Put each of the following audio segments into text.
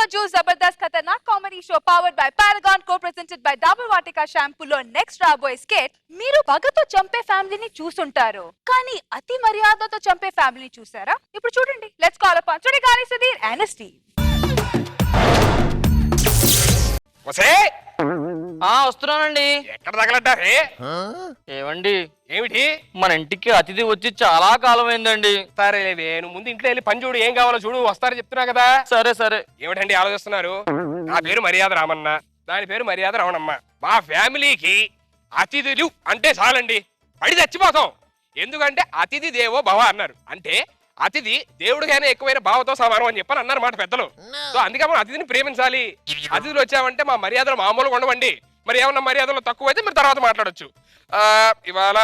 your juice Zabardast Khatarnak comedy show powered by Paragon, co-presented by Dabur Vatika shampoo lo next raboye skate మీరు పగతో చంపే ఫ్యామిలీని చూసుంటారు కానీ అతి మర్యాదతో చంపే ఫ్యామిలీని చూసారా? ఇప్పుడు చూడండి. Let's call upon Chudigali Sudheer and Steve. వస్తున్నానండి. ఎక్కడ తగలడ్డారే? ఏమండి ఏమిటి? మన ఇంటికి అతిథి వచ్చి చాలా కాలం అయిందండి. సరే నువ్వు ముందు ఇంట్లో వెళ్ళి పని చూడు, ఏం కావాలో చూడు, వస్తారని చెప్తున్నా కదా. సరే సరే. ఏమిటండి ఆలోచిస్తున్నారు? నా పేరు మర్యాద రామన్న, దాని పేరు మర్యాద రమణమ్మ. మా ఫ్యామిలీకి అతిథులు అంటే చాలండి, పడి చచ్చిపోతాం. ఎందుకంటే అతిథి దేవో భవ అన్నారు. అంటే అతిథి దేవుడికైనా ఎక్కువైన భావతో సమానం అని చెప్పని అన్నారు మాట పెద్దలు. సో అందుకే మనం అతిథిని ప్రేమించాలి. అతిథులు వచ్చామంటే మా మర్యాదలు మామూలుగా ఉండవండి. మరి ఏమన్నా మర్యాదలు తక్కువ అయితే మీరు తర్వాత మాట్లాడొచ్చు. ఇవాళ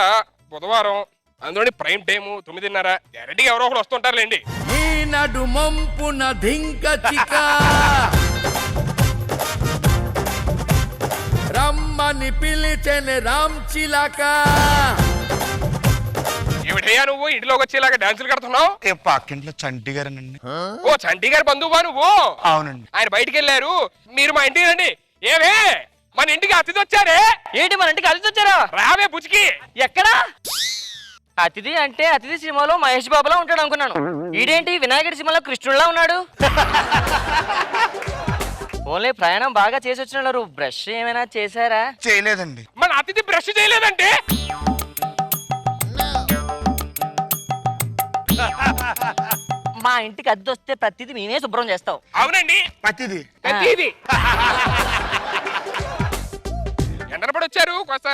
బుధవారం, అందులోని ప్రైమ్ టైము 9:30. గ్యారెంటీగా ఎవరో ఒకరు వస్తుంటారులేండి. రమ్మని పిలిచెని రామ్ చిలక. ఏమిటయ్యా నువ్వు ఇంట్లోకి వచ్చేలాగా డాన్సులు కడుతున్నావు? పక్కింట్లో చంటి గారేనండి. ఓ చంటి గారి బంధువువా నువ్వు? అవునండి. ఆయన బయటికి వెళ్ళారు, మీరు మా ఇంటికి రండి. ఏమే మన ఇంటికి అతిథి వచ్చారే? ఏంటి మన ఇంటికి అతిథి వచ్చారా? రావే బుచికి. ఎక్కడా? అతిథి అంటే అతిథి సినిమాలో మహేష్ బాబులా ఉంటాడు అనుకున్నాను. ఈడేంటి వినాయకుడి సినిమాలో కృష్ణుడిలా ఉన్నాడు? ఓన్లీ ప్రయాణం బాగా చేసి వచ్చినారు. బ్రష్ ఏమైనా చేశారా? చేయలేదండి. మన అతిథి బ్రష్ చేయలేదంటే? మా ఇంటికి అతిథి వస్తే ప్రతిదీ నేనే శుభ్రం చేస్తావు. అవునండి, ప్రతిది ప్రతిది. ఎండనపడి వచ్చారు, కొంత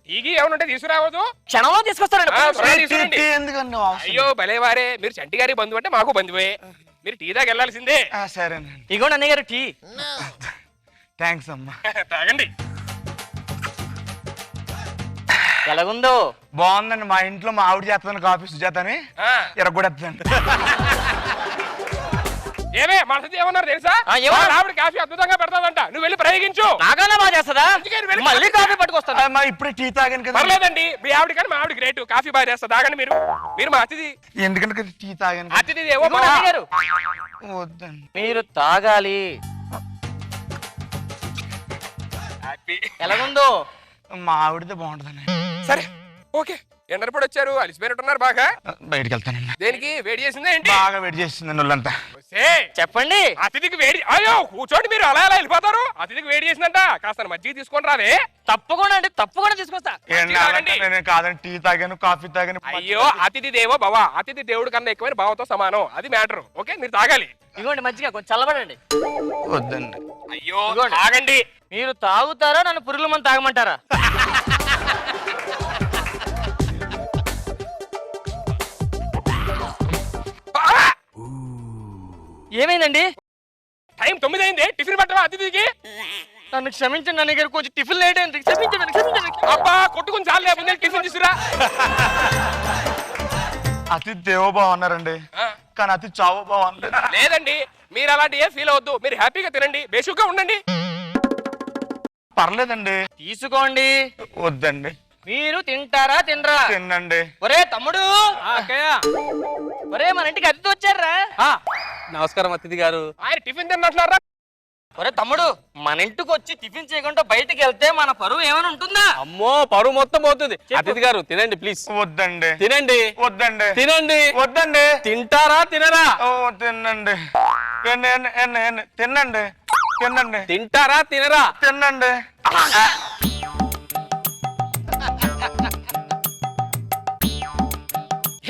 టీగి ఏమనుంటే తీసుకురావద్దు. క్షణంలో తీసుకొస్తారండి. ఎందుకండి? అయ్యో భలేవారే, మీరు చంటి గారి బంధువు అంటే మాకు బంధువే. మీరు టీ దాకా వెళ్ళాల్సిందే. సరేనండి. ఇగోండి అన్నయ్య గారు టీ. థ్యాంక్స్ అమ్మా. తాగండి. ఎలాగుందో? బాగుందండి. మా ఇంట్లో మా ఆవిడ చేస్తాను కాఫీ సుజాతని ఎరగొడేస్తాను. ఏమే మనసు ఏమన్నారు తెలుసా? ఆవిడ కాఫీ అద్భుతంగా పెడతాదంట, నువ్వు వెళ్ళి ప్రయోగించు. నాకన్నా బాగా చేస్తుందా? మళ్ళీ కాఫీ పట్టుకొస్తా. ఇప్పుడే టీ తాగాను కదా. పర్లేదండి, మీ ఆవిడ కానీ మా ఆవిడ గ్రేట్, కాఫీ బాగా చేస్తా. తాగండి మీరు. మీరు మా అతిథి. ఎందుకంటే టీ తాగాను. అతిథి ఏవో గారు వద్దండి. మీరు తాగాలి. ఎలాగుందో? మా ఆవిడతో బాగుంటుందండి. సరే ఓకే. ఎండరపడి వచ్చారు, అలిసిపోయినట్టున్నారు బాగా. బయటికి వెళ్తానండి. దేనికి? వేడి చేసిందా ఏంటి? బాగా వేడి చేస్తుందండి ఒళ్ళంతా. చెప్పండి. అతిథికి వేడి. అయ్యో కూర్చోండి, మీరు అలా అలా వెళ్ళిపోతారు. అతిథికి వేడి చేసిందంట, కాస్త మజ్జిగ తీసుకొని రావే. తప్పకుండా అండి, తప్పకుండా తీసుకొస్తా. కాదండి, టీ తాగాను, కాఫీ తాగాను. అయ్యో అతిథి దేవో భవ, అతిథి దేవుడి కన్నా ఎక్కువైన భావంతో సమానం, అది మ్యాటర్. ఓకే మీరు తాగాలి. ఇగోండి మజ్జిగ, కొంచెం చల్లబడండి. వద్దండి. అయ్యో తాగండి. మీరు తాగుతారా, నన్ను పురుగుల మంది తాగమంటారా? ఏమైందండి? టైం 9 అయింది, టిఫిన్ పట్టవా అతిథికి? నన్ను క్షమించండి అన్నయ్య గారు, కొంచెం టిఫిన్ లేట్ అయింది. క్షమించండి. అబ్బా కొట్టుకుని చాలు, లేకపోతే టిఫిన్ తీసుకురా. అతిథి దేవోభావ అన్నారండి, కానీ అతి చావోభావ అన్నారు. లేదండి, మీరు అలాంటి ఏ ఫీల్ అవద్దు. మీరు హ్యాపీగా తినండి, బేషుగ్గా ఉండండి. పర్లేదండి. తీసుకోండి. వద్దండి. మీరు తింటారా తినరా? తినండి. ఒరే తమ్ముడు, ఒరే మన ఇంటికి అతిథి వచ్చారా? నమస్కారం అతిథి గారు. ఆయన టిఫిన్ తిన్నట్టున్నారా? ఒరే తమ్ముడు, మన ఇంటికి వచ్చి టిఫిన్ చేయకుండా బయటికి వెళ్తే మన పరువు ఏమైనా ఉంటుందా? అమ్మో, పరువు మొత్తం పోతుంది. అతిథి గారు తినండి ప్లీజ్. వద్దండి. తినండి. వద్దండి. తినండి. వద్దండి. తింటారా తినరా? తినండి. తినండి. తినండి. తింటారా తినరా? తినండి.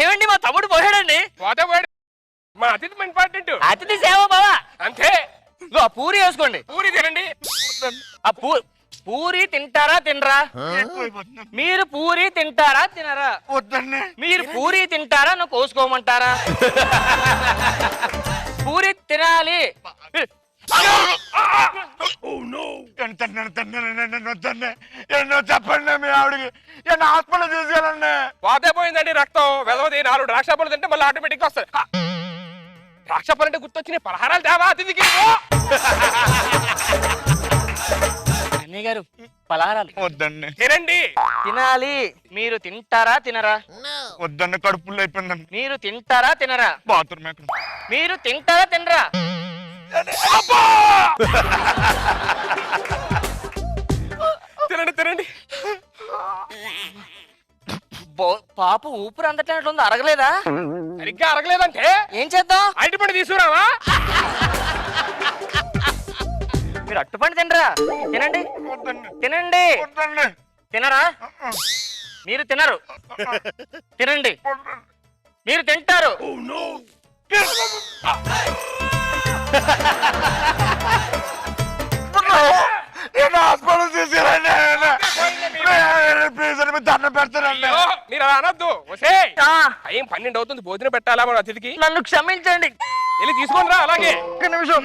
ఏమండి మా తమ్ముడు పోయాడండి. పోతే పోయాడు. మా అతిథి ఇంపార్టెంట్. అతిథి సేవ బావా. అంతే. ఆ పూరి వేసుకోండి. పూరి తినండి. ఆ పూరి తింటారా తినరా? మీరు పూరి తింటారా తినరా? వద్దండి. మీరు పూరి తింటారా, నువ్వు కోసుకోమంటారా? పూరి తినాలి. చెప్పండి మీ ఆవిడకి, హాస్పిటల్ తీసుకెళ్ళండి. పోతే పోయిందండి రక్తం. వెదవది 4 ద్రాక్ష పళ్ళు తింటే మళ్ళీ ఆటోమేటిక్ వస్తుంది. ద్రాక్ష పళ్ళు అంటే గుర్తొచ్చిన పలహారాలు తేవా అతిథికి? అన్నయ్య గారు పలహారాలు వద్దండి. తినండి. తినాలి. మీరు తింటారా తినరా? వద్దండి, కడుపులో అయిపోయిందండి. మీరు తింటారా తినరా? బాత్రూమ్ మీరు తింటారా తినరా? అబ్బా తినండి తినండి. పాప ఊపిరి అందట్లేనట్లుంది, అరగలేదా? సరిగ్గా అరగలేదంటే ఏం చేద్దాం? అరటిపండు తీసుకురావా? మీరు అట్టుపండి తినరా? తినండి తినండి. తినరా? మీరు తినరు, తినండి. మీరు తింటారు. హాస్పిటల్ తీసుకురండి. దండం పెడతానండి. అయ్యో, మీరు అలా అనొద్దు. ఒసేయ్, ఆ, టైం 12 అవుతుంది, భోజనం పెట్టాలా మన అతిథికి? నన్ను క్షమించండి. వెళ్ళి తీసుకొని రా. అలాగే ఒక్క నిమిషం.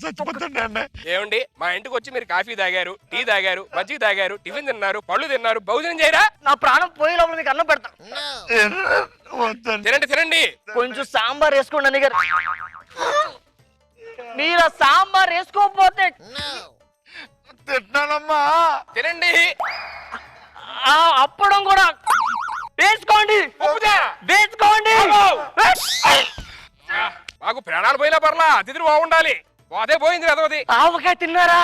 చచ్చిపోతండి అండి. ఏమండి, మా ఇంటికి వచ్చి మీరు కాఫీ తాగారు, టీ తాగారు, మజ్జిగ తాగారు, టిఫిన్ తిన్నారు, పళ్ళు తిన్నారు, భోజనం చేయరా? నా ప్రాణం పోయే లోపల మీకు అన్నం పెడతాను. వద్దండి. తినండి తినండి. కొంచెం సాంబార్ వేసుకోండి అన్నగారు. మీరు ఆ సాంబార్ వేసుకోకపోతే తింటానమ్మా. తినండి. ఆ అప్పడం కూడా వేసుకోండి. ఉప్పుదా? వేసుకోండి. మాకు ప్రాణాలు పోయినా పర్లా, అతిథులు బాగుండాలి. పోతే పోయింది అదవది. ఆవకాయ తిన్నారా?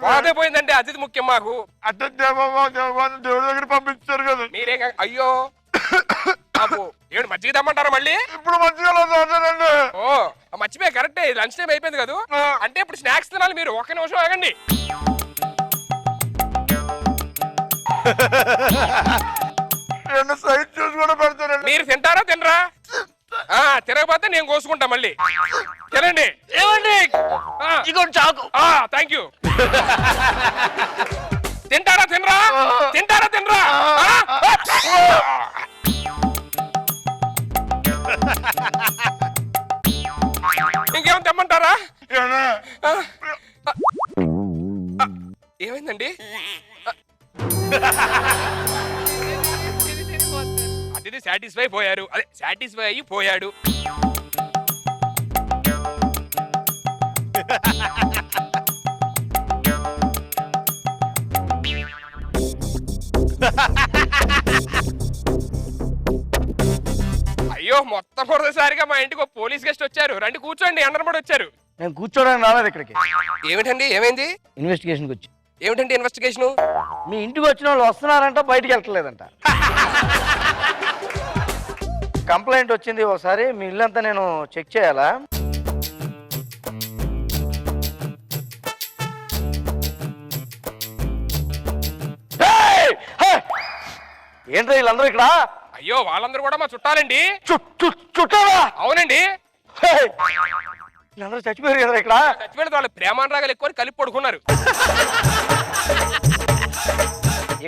పోతే పోయిందంటే అతిథి ముఖ్యం మాకు. అంటే దేవుడి దగ్గర పంపించారు కదా. మీరే అయ్యో బాబు, ఏడు మజ్జిగ తెమ్మంటారా మళ్ళీ? ఇప్పుడు మంచిగా లేదండి. ఓ మర్చిపోయి, కరెక్టే, లంచ్ టైం అయిపోయింది కదా. అంటే ఇప్పుడు స్నాక్స్ తినాలి. మీరు ఒక్క నిమిషం ఆగండి. సైడ్ చూసి కూడా పెడతారండి. మీరు తింటారా తినరా? తినకపోతే నేను కోసుకుంటా మళ్ళీ. తినండి. ఏమండి, ఇదిగోండి చాకు. Thank you. తింటారా తినరా? తింటారా తినరా? ఇంకేమైనా తెమ్మంటారా? ఏమైందండి? అతిథి సాటిస్ఫై పోయారు, అదే సాటిస్ఫై అయ్యి పోయాడు. అయ్యో, మొత్తం మొదటిసారిగా మా ఇంటికి ఒక పోలీస్ గెస్ట్ వచ్చారు. రండి కూర్చోండి. అందరం వచ్చారు. నేను కూర్చోడానికి రాలేదు ఇక్కడికి. ఏమిటండి, ఏమైంది? ఇన్వెస్టిగేషన్కి వచ్చి. ఏమిటండి ఇన్వెస్టిగేషన్? మీ ఇంటికి వచ్చిన వాళ్ళు వస్తున్నారంట, బయటికి వెళ్ళట్లేదంట. కంప్లైంట్ వచ్చింది. ఒకసారి మీ ఇల్లంతా నేను చెక్ చేయాలా? ఏంట్రా వీళ్ళందరూ ఇక్కడ? అయ్యో, వాళ్ళందరూ కూడా మా చుట్టాలండి. చుట్టాలా? అవునండి. వీళ్ళందరూ చచ్చిపోయారు కదా ఇక్కడ. చచ్చిపోయిన వాళ్ళు ప్రేమానురాగాలు ఎక్కువ కలిపి పడుకున్నారు.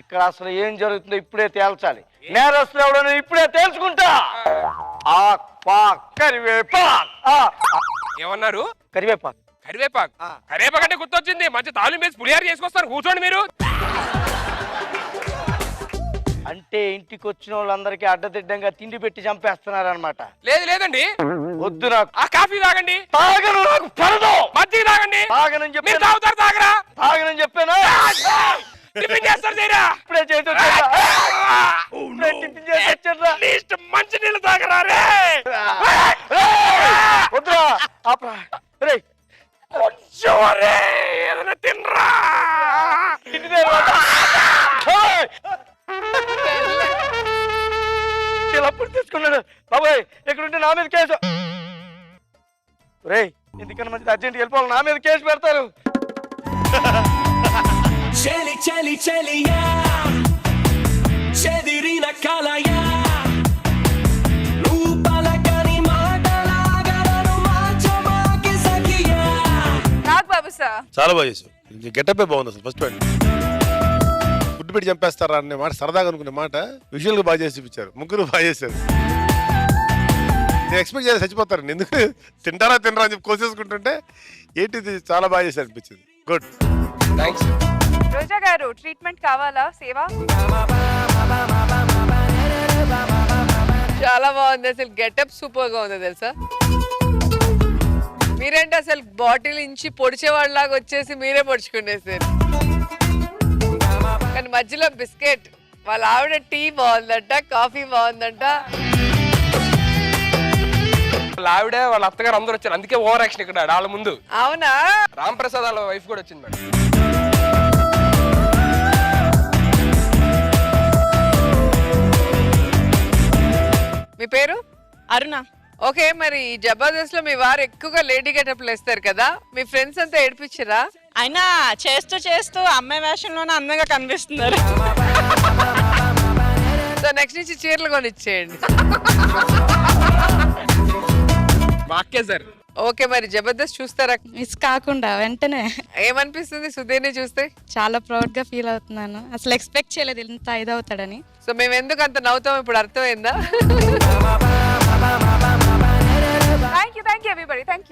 ఇక్కడ అసలు ఏం జరుగుతుందో ఇప్పుడే తేల్చాలి. నేరస్తులు ఎవడో ఇప్పుడే తేల్చుకుంటా. ఏమన్నారు? కరివేపాకు. కరివేపాకు? కరివేపాకు అంటే గుర్తొచ్చింది. మంచి తాలింపు వేసి పులిహార చేసుకొస్తారు. కూర్చోండి మీరు. అంటే ఇంటికి వచ్చిన వాళ్ళందరికీ అడ్డదిడ్డంగా తిండి పెట్టి చంపేస్తున్నారు అనమాట. లేదు లేదండి. వద్దు, నాకు ఆ కాఫీ తాగండి. తాగను, నాకు పడదు. మజ్జిగ తాగండి. తాగనని చెప్పి మీరు తాగుతారు, తాగరా? తాగనని చెప్పాను. టిఫిన్ చేస్తారు చేయరా? ఇప్పుడే చేసి టిఫిన్ చేసి వచ్చారా? అట్లీస్ట్ మంచి నీళ్ళు తాగరా రే. వద్దురా, ఆపరా. రే కొంచెం రే, ఏదైనా తినరా. అప్పుడు తీసుకున్నాడు బాబాయ్. ఎక్కడుంటే నా మీద కేసు. రే, ఎందుకన్నా మంచిది అర్జెంట్ వెళ్ళిపోవాలి. నా మీద కేసు పెడతారు. చలి చలి చలియా చెదిరిన కలయా నువ్వు పలకని మాటలాగలను మార్చమాకి సఖియా. నాగ్ బాబు సార్, చాలా బాగా చేశావు. గెటప్ బాగుంది అసలు. ఫస్ట్ ఫుడ్ పెట్టి చంపేస్తారా అనే మాట సరదాగా అనుకునే మాట విజువల్ గా బాగా చేసి చూపించారు. ముగ్గురు బాగా చేశారు. నేను ఎక్స్పెక్ట్ చేసి చచ్చిపోతారు. ఎందుకు తింటారా తినరా అని చెప్పి కోసేసుకుంటుంటే ఏంటిది చాలా బాగా చేశారు అనిపించింది. Good, thanks. రోజా గారు, ట్రీట్మెంట్ కావాలా? సేవ చాలా బాగుంది. అసలు గెటప్ సూపర్ గా ఉంది తెలుసా. మీరేంటి అసలు బాటిల్ ఇంచి పొడిచేవాళ్ళలాగా వచ్చేసి మీరే పొడుచుకునేసారు. కానీ మధ్యలో బిస్కెట్. వాళ్ళ ఆవిడ టీ బాగుందంట, కాఫీ బాగుందంట. వాళ్ళ ఆవిడ వాళ్ళ అత్తగారు అందరూ వచ్చారు, అందుకే ఓవర్ యాక్షన్ ఇక్కడ వాళ్ళ ముందు. అవునా? రామ్ ప్రసాద్ వాళ్ళ వైఫ్ కూడా వచ్చింది మేడం. మీ పేరు? అరుణ. ఓకే, మరి జబర్దస్త్ లో మీ వారు ఎక్కువగా లేడీ గెటప్లు వేస్తారు కదా, మీ ఫ్రెండ్స్ అంతా ఏడిపించరా? అయినా చేస్తూ చేస్తూ అమ్మాయి వేషంలోనే అందంగా కనిపిస్తున్నారు. సో నెక్స్ట్ నుంచి చీరలు కొనిచ్చేయండి. మాకే సార్. ఓకే, మరి జబర్దస్త్ చూస్తారా? మిస్ కాకుండా వెంటనే. ఏమనిపిస్తుంది సుధీర్ని చూస్తే? చాలా ప్రౌడ్ గా ఫీల్ అవుతున్నాను. అసలు ఎక్స్పెక్ట్ చేయలేదు ఇంత ఇదవుతాడని. సో మేము ఎందుకు అంత నవ్వుతాం ఇప్పుడు అర్థమైందా? Thank you everybody, thank you.